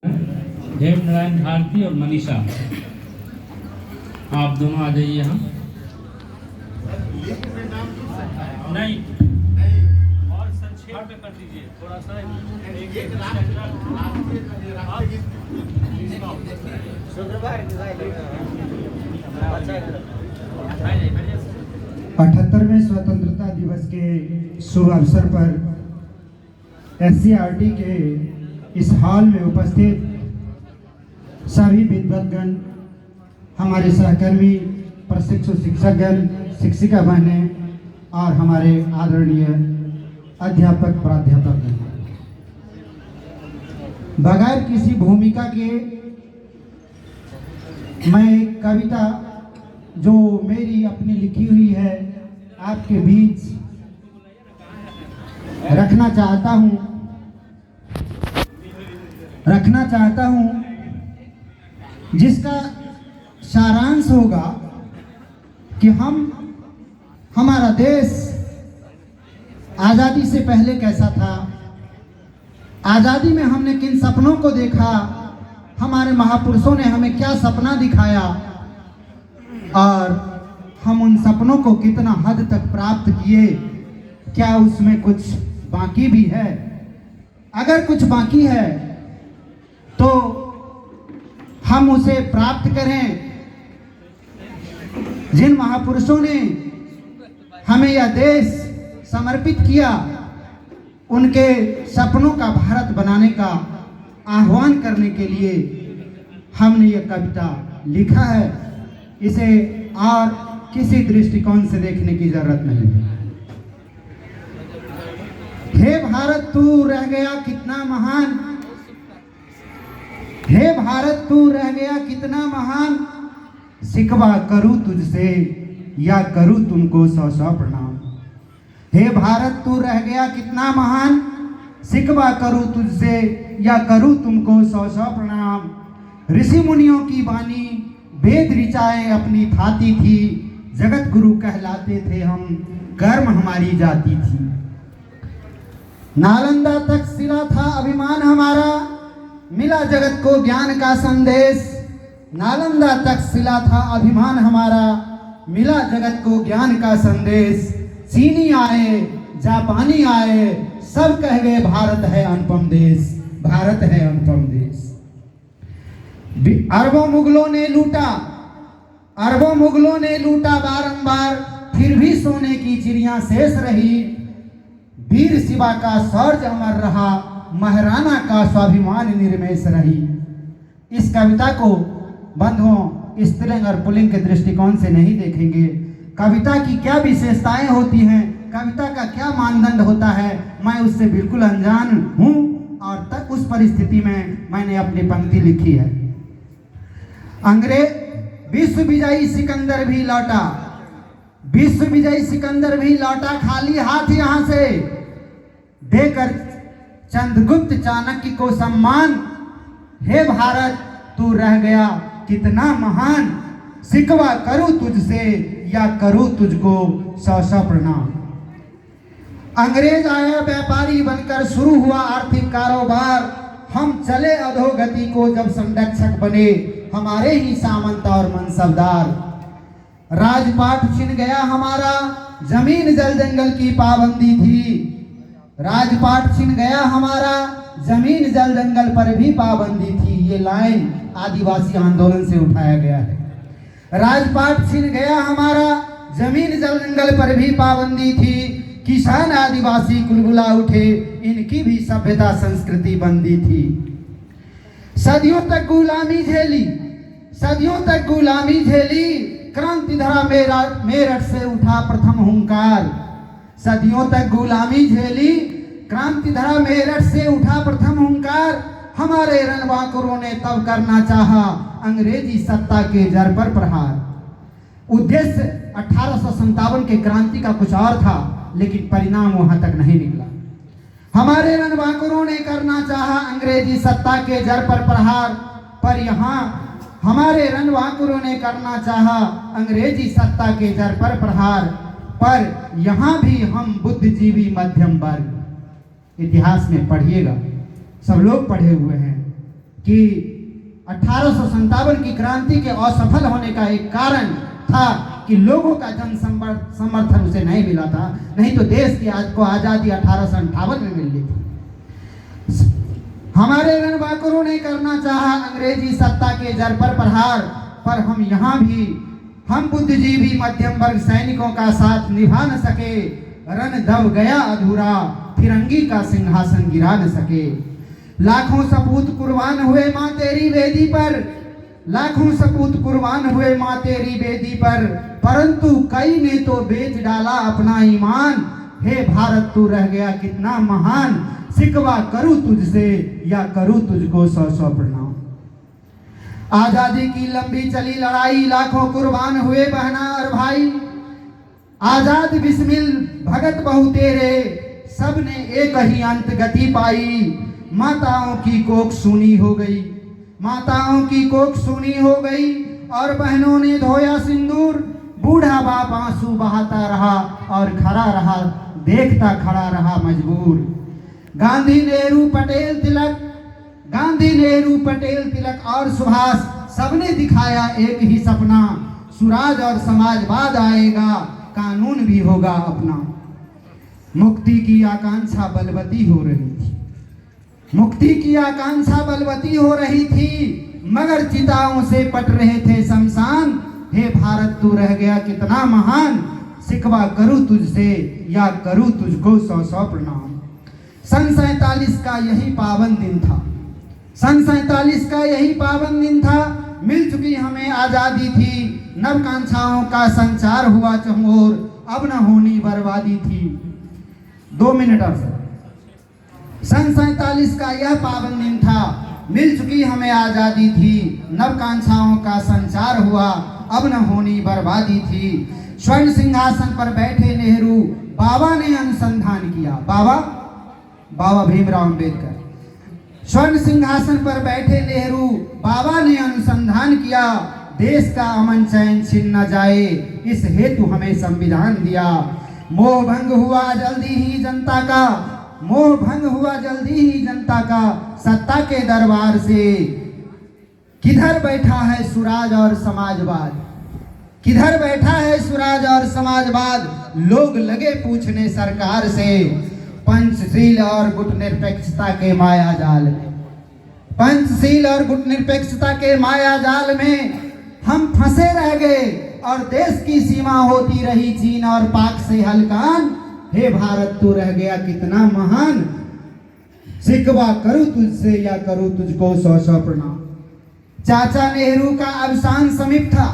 हेम नारायण भारती और मनीषा, आप दोनों आ जाइए यहाँ। नहीं और संक्षेप में कर दीजिए थोड़ा सा। अठहत्तरवें स्वतंत्रता दिवस के शुभ अवसर पर SCRT के इस हॉल में उपस्थित सभी विद्वतगण, हमारे सहकर्मी, प्रशिक्षु शिक्षकगण, शिक्षिका बहनें और हमारे आदरणीय अध्यापक प्राध्यापक, बगैर किसी भूमिका के मैं एक कविता जो मेरी अपनी लिखी हुई है आपके बीच रखना चाहता हूँ, जिसका सारांश होगा कि हमारा देश आज़ादी से पहले कैसा था, आज़ादी में हमने किन सपनों को देखा, हमारे महापुरुषों ने हमें क्या सपना दिखाया और हम उन सपनों को कितना हद तक प्राप्त किए, क्या उसमें कुछ बाकी भी है। अगर कुछ बाकी है तो हम उसे प्राप्त करें। जिन महापुरुषों ने हमें यह देश समर्पित किया, उनके सपनों का भारत बनाने का आह्वान करने के लिए हमने यह कविता लिखा है। इसे और किसी दृष्टिकोण से देखने की जरूरत नहीं है। हे भारत तू रह गया कितना महान, हे भारत तू रह गया कितना महान, शिकवा करूं तुझसे या करूं तुमको सौ सौ प्रणाम। हे भारत तू रह गया कितना महान, शिकवा करूं तुझसे या करूं तुमको सौ सौ प्रणाम। ऋषि मुनियों की वाणी वेद ऋचाएं अपनी थाती थी, जगत गुरु कहलाते थे हम, कर्म हमारी जाती थी। नालंदा तक सिला था अभिमान हमारा, मिला जगत को ज्ञान का संदेश। नालंदा तक सिला था अभिमान हमारा, मिला जगत को ज्ञान का संदेश। चीनी आए, जापानी आए, सब कह गए भारत है अनुपम देश, भारत है अनुपम देश। अरबों मुगलों ने लूटा बारंबार, फिर भी सोने की चिड़िया शेष रही। वीर शिवा का शौर्य अमर रहा, महाराणा का स्वाभिमान निर्मेश रही। इस कविता को बंधुओं स्त्रीलिंग और पुल्लिंग के दृष्टिकोण से नहीं देखेंगे। कविता की क्या विशेषताएं होती हैं, कविता का क्या मानदंड होता है, मैं उससे बिल्कुल अनजान हूँ और तक उस परिस्थिति में मैंने अपनी पंक्ति लिखी है। अंग्रेज विश्व विजयी सिकंदर भी लौटा, विश्व विजयी सिकंदर भी लौटा खाली हाथ यहाँ से, देकर चंद्रगुप्त चाणक्य को सम्मान। हे भारत तू रह गया कितना महान, शिकवा करूं तुझसे या करूं तुझको सौ सौ प्रणाम। अंग्रेज आया व्यापारी बनकर, शुरू हुआ आर्थिक कारोबार। हम चले अधोगति को जब संरक्षक बने, हमारे ही सामंत और मनसबदार। राजपाट छिन गया हमारा, जमीन जल जंगल की पाबंदी थी। राजपाट छिन गया हमारा, जमीन जल जंगल पर भी पाबंदी थी। ये लाइन आदिवासी आंदोलन से उठाया गया है। राजपाट छिन गया हमारा, जमीन जल जंगल पर भी पाबंदी थी। किसान आदिवासी कुलबुला उठे, इनकी भी सभ्यता संस्कृति बंदी थी। सदियों तक गुलामी झेली, सदियों तक गुलामी झेली, क्रांति धरा मेरठ से उठा प्रथम हुंकार। सदियों तक गुलामी झेली, क्रांति धरा मेरठ से उठा प्रथम हुंकार। हमारे रणबांकुरों ने तब करना चाहा, अंग्रेजी सत्ता के जर पर प्रहार। उद्देश्य 1857 के क्रांति का कुछ और था, लेकिन परिणाम वहां तक नहीं निकला। हमारे रणबांकुरों ने करना चाहा अंग्रेजी सत्ता के जर पर प्रहार, पर यहाँ हमारे रणबांकुरों ने करना चाहा अंग्रेजी सत्ता के जर पर प्रहार, पर यहाँ भी हम बुद्धिजीवी मध्यम वर्ग, इतिहास में पढ़िएगा, सब लोग पढ़े हुए हैं कि 1857 की क्रांति के असफल होने का एक कारण था कि लोगों का जन समर्थन उसे नहीं मिला था, नहीं तो देश की आज को आज़ादी 1858 में मिल गई थी। हमारे रणबांकुरों ने करना चाहा अंग्रेजी सत्ता के जर पर प्रहार, पर हम यहाँ भी हम बुद्धिजीवी मध्यम वर्ग सैनिकों का साथ निभा न सके। रण दब गया अधूरा, फिरंगी का सिंहासन गिरा न सके। लाखों सपूत कुर्बान हुए माँ तेरी वेदी पर, लाखों सपूत कुर्बान हुए माँ तेरी वेदी पर, परंतु कई ने तो बेच डाला अपना ईमान। हे भारत तू रह गया कितना महान, सिकवा करूं तुझसे या करूं तुझको सौ सौ प्रणाम। आजादी की लंबी चली लड़ाई, लाखों कुर्बान हुए बहना और भाई। आजाद बिस्मिल भगत बहु तेरे, सबने एक ही अंत गति पाई। माताओं की कोख सूनी हो गई, माताओं की कोख सूनी हो गई, और बहनों ने धोया सिंदूर। बूढ़ा बाप आंसू बहाता रहा और खड़ा रहा, देखता खड़ा रहा मजबूर। गांधी नेहरू पटेल तिलक, गांधी नेहरू पटेल तिलक और सुभाष, सबने दिखाया एक ही सपना। स्वराज और समाजवाद आएगा, कानून भी होगा अपना। मुक्ति की आकांक्षा बलवती हो रही थी, मुक्ति की आकांक्षा बलवती हो रही थी, मगर चिताओं से पट रहे थे शमशान। हे भारत तू रह गया कितना महान, सिकवा करूं तुझसे या करूं तुझको सौ सौ प्रणाम। सन 47 का यही पावन दिन था, सन 47 का यही पावन दिन था। मिल चुकी हमें आजादी थी, नवकांक्षाओं का संचार हुआ चहुओर, अब न होनी बर्बादी थी। 2 मिनट और सन 47 का यह पावन दिन था, मिल चुकी हमें आजादी थी, नवकांक्षाओं का संचार हुआ, अब न होनी बर्बादी थी। स्वर्ण सिंहासन पर बैठे नेहरू, बाबा ने अनुसंधान किया। बाबा भीमराव अंबेडकर। स्वर्ण सिंहासन पर बैठे नेहरू, बाबा ने अनुसंधान किया। देश का अमन चैन छिन न जाए, इस हेतु हमें संविधान दिया। मोह भंग हुआ जल्दी ही जनता का, मोह भंग हुआ जल्दी ही जनता का, सत्ता के दरबार से। किधर बैठा है स्वराज और समाजवाद, किधर बैठा है स्वराज और समाजवाद, लोग लगे पूछने सरकार से। पंचशील और गुट निरपेक्षता के माया जाल में, पंचशील और गुट निरपेक्षता के माया जाल में हम फंसे रह गए, और देश की सीमा होती रही चीन और पाक से हलकान। हे भारत तू रह गया कितना महान, सिकवा करूं तुझसे या करूं तुझको सौ सौ प्रणाम। चाचा नेहरू का अवसान समीप था,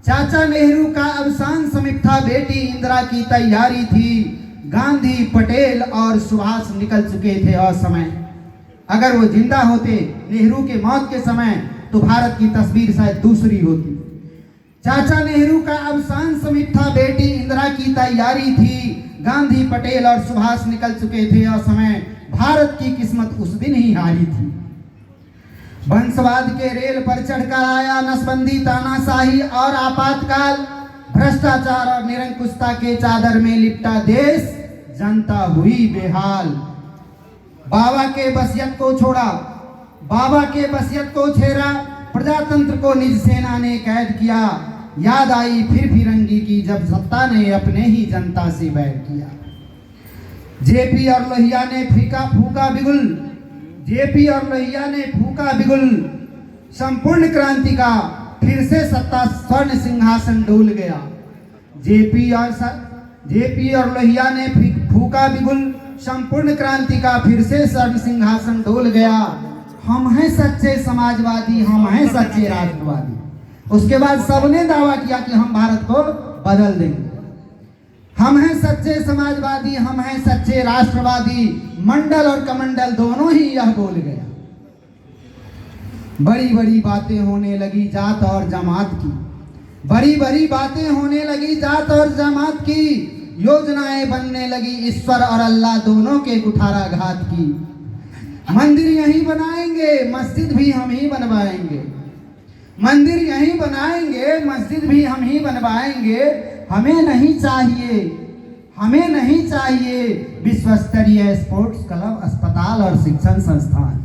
चाचा नेहरू का अवसान समीप था। बेटी इंदिरा की तैयारी थी, गांधी पटेल और सुभाष निकल चुके थे असमय। अगर वो जिंदा होते नेहरू के मौत के समय, तो भारत की तस्वीर शायद दूसरी होती। चाचा नेहरू का अवसान समीप था, बेटी इंदिरा की तैयारी थी, गांधी पटेल और सुभाष निकल चुके थे असमय। भारत की किस्मत उस दिन ही हारी थी। वंशवाद के रेल पर चढ़कर आया नसबंदी, तानाशाही और आपातकाल। भ्रष्टाचार और निरंकुशता के चादर में लिपटा देश, जनता हुई बेहाल। बाबा के वसीयत को छोड़ा, बाबा के वसीयत को छेड़ा, प्रजातंत्र को निज सेना ने कैद किया। याद आई फिर फिरंगी की, जब सत्ता ने अपने ही जनता से बैर किया। जेपी और लोहिया ने फूका बिगुल, जेपी और लोहिया ने फूका बिगुल। संपूर्ण क्रांति का फिर से सत्ता स्वर्ण सिंहासन डोल गया। जेपी और लोहिया ने फूका बिगुल, संपूर्ण क्रांति का फिर से स्वर्ण सिंहासन डोल गया। हम हैं सच्चे समाजवादी, हम हैं सच्चे राष्ट्रवादी। उसके बाद सबने दावा किया कि हम भारत को बदल देंगे। हम हैं सच्चे समाजवादी, हम हैं सच्चे राष्ट्रवादी। मंडल और कमंडल दोनों ही यह बोल गया। बड़ी बड़ी बातें होने लगी जात और जमात की, बड़ी बड़ी बातें होने लगी जात और जमात की। योजनाएं बनने लगी ईश्वर और अल्लाह दोनों के कुठाराघात की। मंदिर यहीं बनाएंगे, मस्जिद भी हम ही बनवाएंगे। मंदिर यहीं बनाएंगे, मस्जिद भी हम ही बनवाएंगे। हमें नहीं चाहिए, हमें नहीं चाहिए विश्व स्तरीय स्पोर्ट्स क्लब, अस्पताल और शिक्षण संस्थान।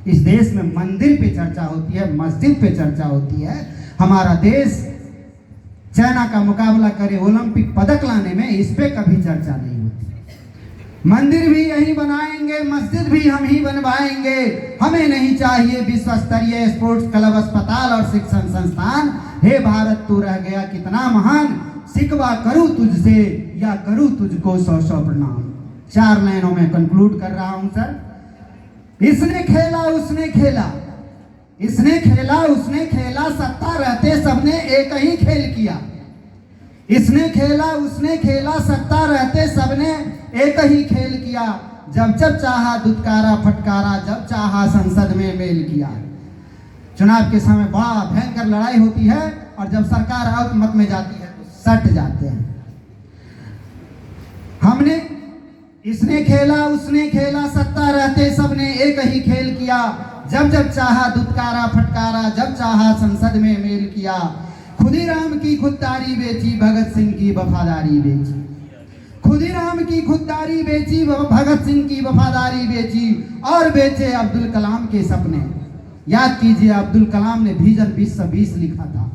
इस देश में मंदिर पे चर्चा होती है, मस्जिद पे चर्चा होती है। हमारा देश चाइना का मुकाबला करे ओलंपिक पदक लाने में, इस पे कभी चर्चा नहीं होती। मंदिर भी यही बनाएंगे, मस्जिद भी हम ही बनवाएंगे। हमें नहीं चाहिए विश्व स्तरीय स्पोर्ट्स क्लब, अस्पताल और शिक्षण संस्थान। हे भारत तू रह गया कितना महान, सिकवा करूं तुझसे या करूं तुझको सौ सौ प्रणाम। 4 लाइनों में कंक्लूड कर रहा हूं सर। इसने खेला उसने खेला, इसने खेला उसने खेला, सत्ता रहते सबने एक ही खेल किया। इसने खेला उसने खेला, सत्ता रहते सबने एक ही खेल किया। जब जब चाहा दुत्कारा फटकारा, जब चाहा संसद में मेल किया। चुनाव के समय बड़ा भयंकर लड़ाई होती है और जब सरकार अल्पमत में जाती है तो सट जाते हैं। हमने इसने खेला उसने खेला, सत्ता रहते सबने एक ही खेल किया। जब जब चाहा दुत्कारा फटकारा, जब चाहा संसद में मेल किया। खुदीराम की खुददारी बेची, भगत सिंह की वफादारी बेची। खुदीराम की खुददारी बेची, भगत सिंह की वफादारी बेची और बेचे अब्दुल कलाम के सपने। याद कीजिए अब्दुल कलाम ने विजन 2020 लिखा था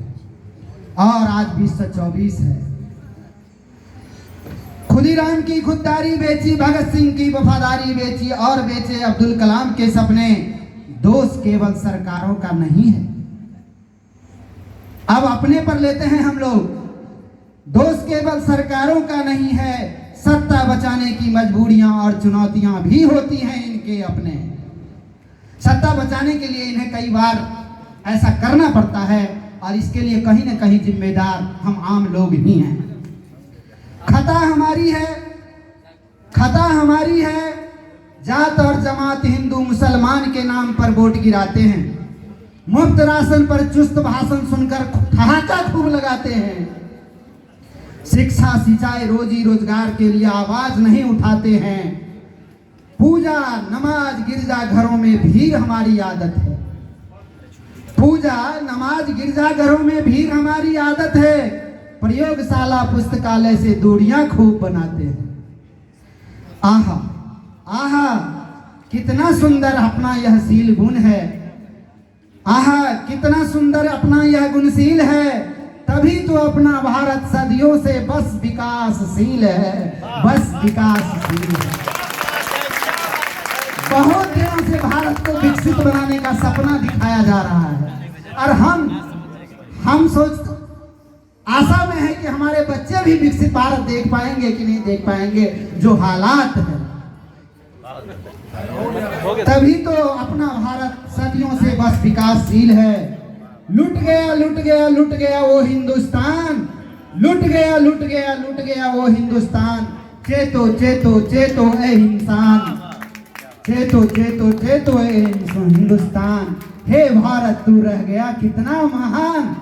और आज 2024 है। खुदीराम की खुददारी बेची, भगत सिंह की वफादारी बेची और बेचे अब्दुल कलाम के सपने। दोष केवल सरकारों का नहीं है। अब अपने पर लेते हैं हम लोग। दोष केवल सरकारों का नहीं है, सत्ता बचाने की मजबूरियां और चुनौतियां भी होती हैं इनके अपने। सत्ता बचाने के लिए इन्हें कई बार ऐसा करना पड़ता है और इसके लिए कहीं ना कहीं जिम्मेदार हम आम लोग ही हैं। खता हमारी है, खता हमारी है। जात और जमात हिंदू मुसलमान के नाम पर वोट गिराते हैं। मुफ्त राशन पर चुस्त भाषण सुनकर ठहाका खूब लगाते हैं। शिक्षा सिंचाई रोजी रोजगार के लिए आवाज नहीं उठाते हैं। पूजा नमाज गिरजा घरों में भीड़ हमारी आदत है। पूजा नमाज गिरजा घरों में भीड़ हमारी आदत है। प्रयोगशाला पुस्तकालय से दूरियां खूब बनाते हैं। आहा आहा कितना सुंदर अपना यह शील गुण है। आहा कितना सुंदर अपना यह गुणशील है। तभी तो अपना भारत सदियों से बस विकासशील है, बस विकासशील है। बहुत दिनों से भारत को विकसित बनाने का सपना दिखाया जा रहा है और हम सोच आशा में है कि हमारे बच्चे भी विकसित भारत देख पाएंगे कि नहीं देख पाएंगे। जो हालात है तभी तो अपना भारत सदियों से बस विकासशील है। लुट गया लुट गया लुट गया वो हिंदुस्तान, लुट गया लुट गया लुट गया वो हिंदुस्तान। चेतो चेतो चेतो ए इंसान, चेतो चेतो चेतो ए हिंदुस्तान। हे भारत तू रह गया कितना महान,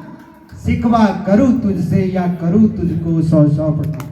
सिकवा करूं तुझसे या करूं तुझको सौ सौ प्रणाम।